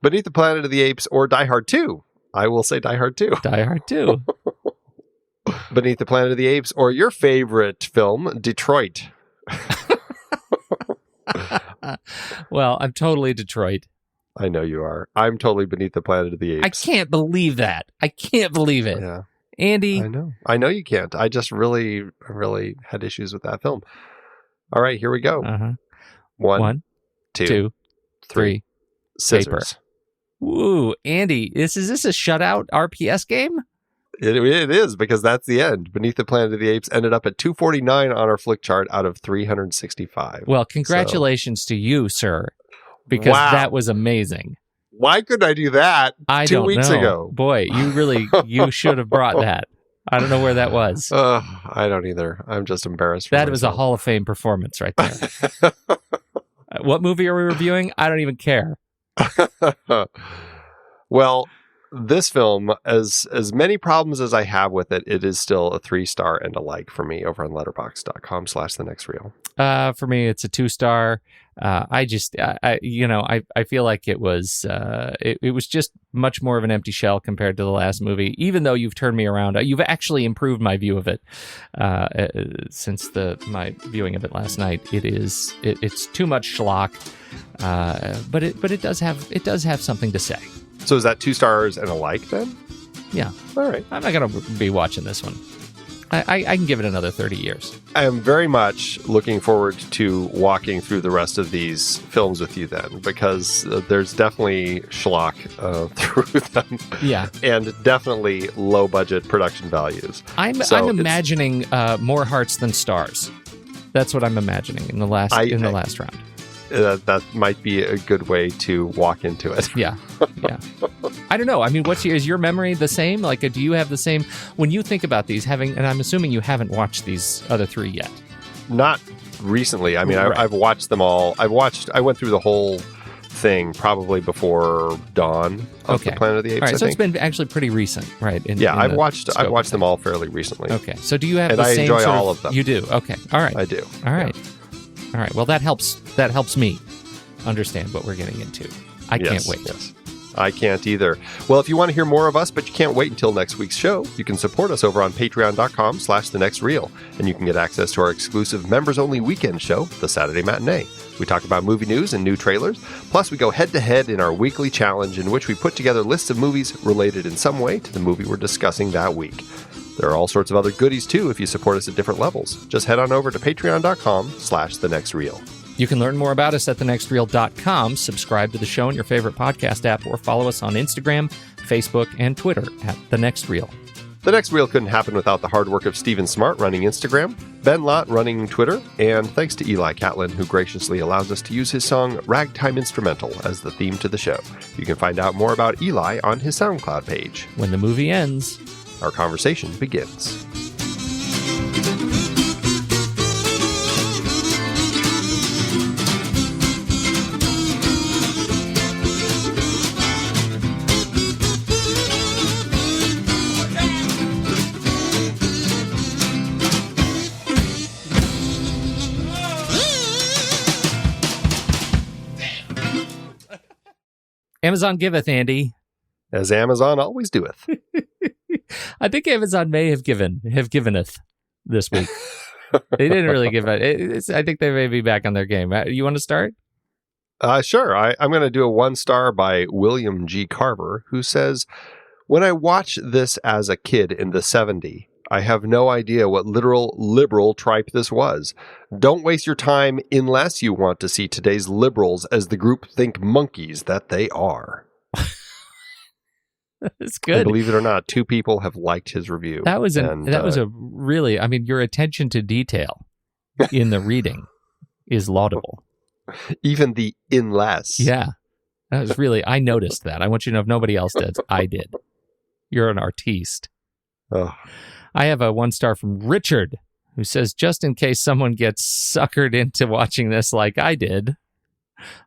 Beneath the Planet of the Apes or Die Hard 2? I will say Die Hard 2. Die Hard 2. Beneath the Planet of the Apes or your favorite film, Detroit? Well, I'm totally Detroit. I know you are. I'm totally Beneath the Planet of the Apes. I can't believe that. I can't believe it. Yeah. Andy. I know you can't. I just really had issues with that film. All right, here we go. 1, 2, 3. Paper. Scissors. Ooh, Andy, is this a shutout RPS game? It is, because that's the end. Beneath the Planet of the Apes ended up at 249 on our flick chart out of 365. Well, congratulations to you, sir, because that was amazing. Why couldn't I do that 2 weeks ago? Boy, you should have brought that. I don't know where that was. I don't either. I'm just embarrassed. That was a Hall of Fame performance right there. What movie are we reviewing? I don't even care. Well, this film, as many problems as I have with it, it is still a 3-star and a like for me over on letterboxd.com/thenextreel. For me, it's a 2-star. I feel like it was just much more of an empty shell compared to the last movie. Even though you've turned me around, you've actually improved my view of it since my viewing of it last night. It's too much schlock, but it does have something to say. So is that 2 stars and a like then? Yeah. All right. I'm not going to be watching this one. I can give it another 30 years. I am very much looking forward to walking through the rest of these films with you then, because there's definitely schlock through them. Yeah. And definitely low-budget production values. I'm imagining more hearts than stars. That's what I'm imagining in the last round. That might be a good way to walk into it. Yeah. I don't know. I mean, is your memory the same? Like, do you have the same when you think about these? And I'm assuming you haven't watched these other 3 yet. Not recently. I mean, right. I've watched them all. I went through the whole thing probably before dawn of the Planet of the Apes. All right, so it's been actually pretty recent, right? I've watched them all fairly recently. Okay, so do you have? And the I same enjoy all of them. You do. Okay, all right. I do. All right. Yeah. All right. Well, that helps me understand what we're getting into. I can't wait. Yes. I can't either. Well, if you want to hear more of us, but you can't wait until next week's show, you can support us over on patreon.com/thenextreel, and you can get access to our exclusive members-only weekend show, The Saturday Matinee. We talk about movie news and new trailers, plus we go head-to-head in our weekly challenge in which we put together lists of movies related in some way to the movie we're discussing that week. There are all sorts of other goodies, too, if you support us at different levels. Just head on over to patreon.com/thenextreel. You can learn more about us at thenextreel.com, subscribe to the show in your favorite podcast app, or follow us on Instagram, Facebook, and Twitter at The Next Reel. The Next Reel couldn't happen without the hard work of Stephen Smart running Instagram, Ben Lott running Twitter, and thanks to Eli Catlin, who graciously allows us to use his song Ragtime Instrumental as the theme to the show. You can find out more about Eli on his SoundCloud page. When the movie ends, our conversation begins. Amazon giveth, Andy. As Amazon always doeth. I think Amazon may have giveneth this week. They didn't really give it. I think they may be back on their game. You want to start? Sure. I'm going to do a 1-star by William G. Carver, who says, "When I watched this as a kid in the 70s, I have no idea what literal liberal tripe this was. Don't waste your time unless you want to see today's liberals as the groupthink monkeys that they are." It's good. And believe it or not, 2 people have liked his review. That was a really, I mean, your attention to detail in the reading is laudable. Even the unless. Yeah. That was really, I noticed that. I want you to know if nobody else did. I did. You're an artiste. Oh. I have a 1-star from Richard, who says, "Just in case someone gets suckered into watching this like I did,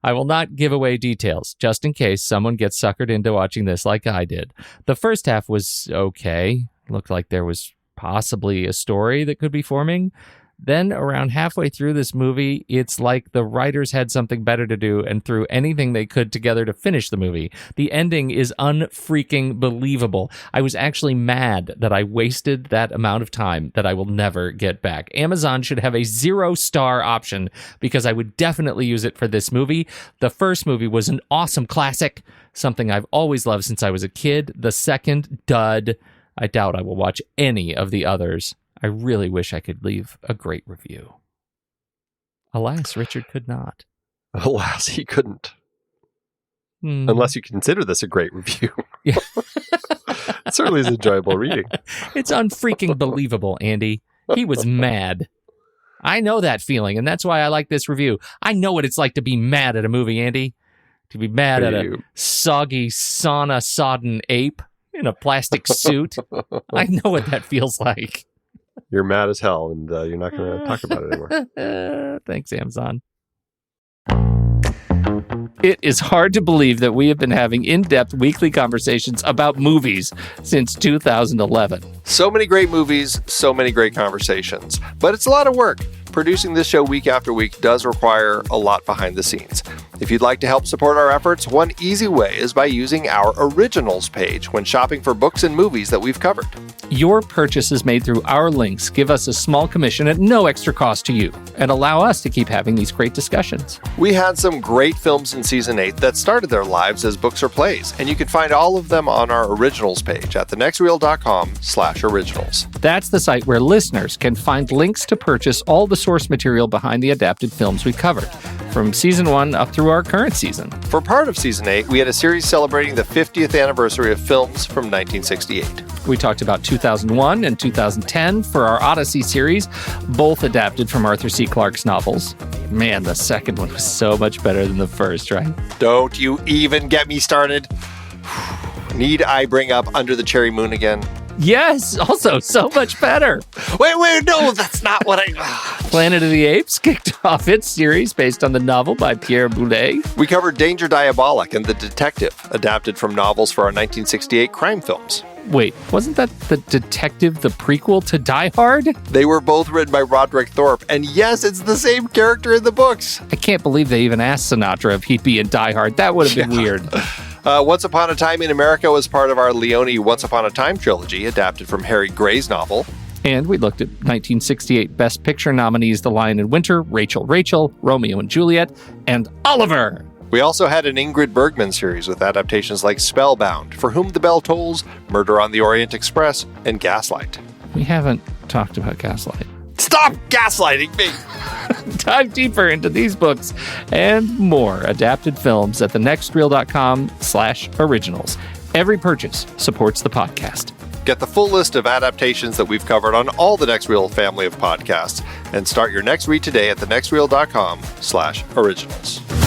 I will not give away details, just in case someone gets suckered into watching this like I did. The first half was okay. Looked like there was possibly a story that could be forming. Then around halfway through this movie, it's like the writers had something better to do and threw anything they could together to finish the movie. The ending is unfreaking believable. I was actually mad that I wasted that amount of time that I will never get back. Amazon should have a 0-star option because I would definitely use it for this movie. The first movie was an awesome classic, something I've always loved since I was a kid. The second, dud. I doubt I will watch any of the others. I really wish I could leave a great review. Alas, Richard could not. Alas, he couldn't. Unless you consider this a great review. Yeah. certainly is enjoyable reading. It's unfreaking believable, Andy. He was mad. I know that feeling, and that's why I like this review. I know what it's like to be mad at a movie, Andy. To be mad at a soggy, sauna-sodden ape in a plastic suit. I know what that feels like. You're mad as hell, and you're not going to talk about it anymore. Thanks, Amazon. It is hard to believe that we have been having in-depth weekly conversations about movies since 2011. So many great movies, so many great conversations. But it's a lot of work. Producing this show week after week does require a lot behind the scenes. If you'd like to help support our efforts, one easy way is by using our Originals page when shopping for books and movies that we've covered. Your purchases made through our links give us a small commission at no extra cost to you and allow us to keep having these great discussions. We had some great films in Season 8 that started their lives as books or plays, and you can find all of them on our Originals page at thenextreel.com/originals. That's the site where listeners can find links to purchase all the source material behind the adapted films we covered, from Season 1 up through our current season. For part of Season 8, we had a series celebrating the 50th anniversary of films from 1968. We talked about 2001 and 2010 for our Odyssey series, both adapted from Arthur C. Clarke's novels. Man, the second one was so much better than the first, right? Don't you even get me started. Need I bring up Under the Cherry Moon again? Yes, also so much better. Wait, no, that's not what I... Planet of the Apes kicked off its series based on the novel by Pierre Boulet. We covered Danger Diabolik and The Detective, adapted from novels for our 1968 crime films. Wait, wasn't that The Detective the prequel to Die Hard? They were both written by Roderick Thorpe, and yes, it's the same character in the books. I can't believe they even asked Sinatra if he'd be in Die Hard. That would have been weird. Once Upon a Time in America was part of our Leone Once Upon a Time trilogy, adapted from Harry Gray's novel. And we looked at 1968 Best Picture nominees The Lion in Winter, Rachel, Romeo and Juliet, and Oliver! We also had an Ingrid Bergman series with adaptations like Spellbound, For Whom the Bell Tolls, Murder on the Orient Express, and Gaslight. We haven't talked about Gaslight. Stop gaslighting me! Dive deeper into these books and more adapted films at thenextreel.com/originals. Every purchase supports the podcast. Get the full list of adaptations that we've covered on all the Next Reel family of podcasts and start your next read today at thenextreel.com/originals.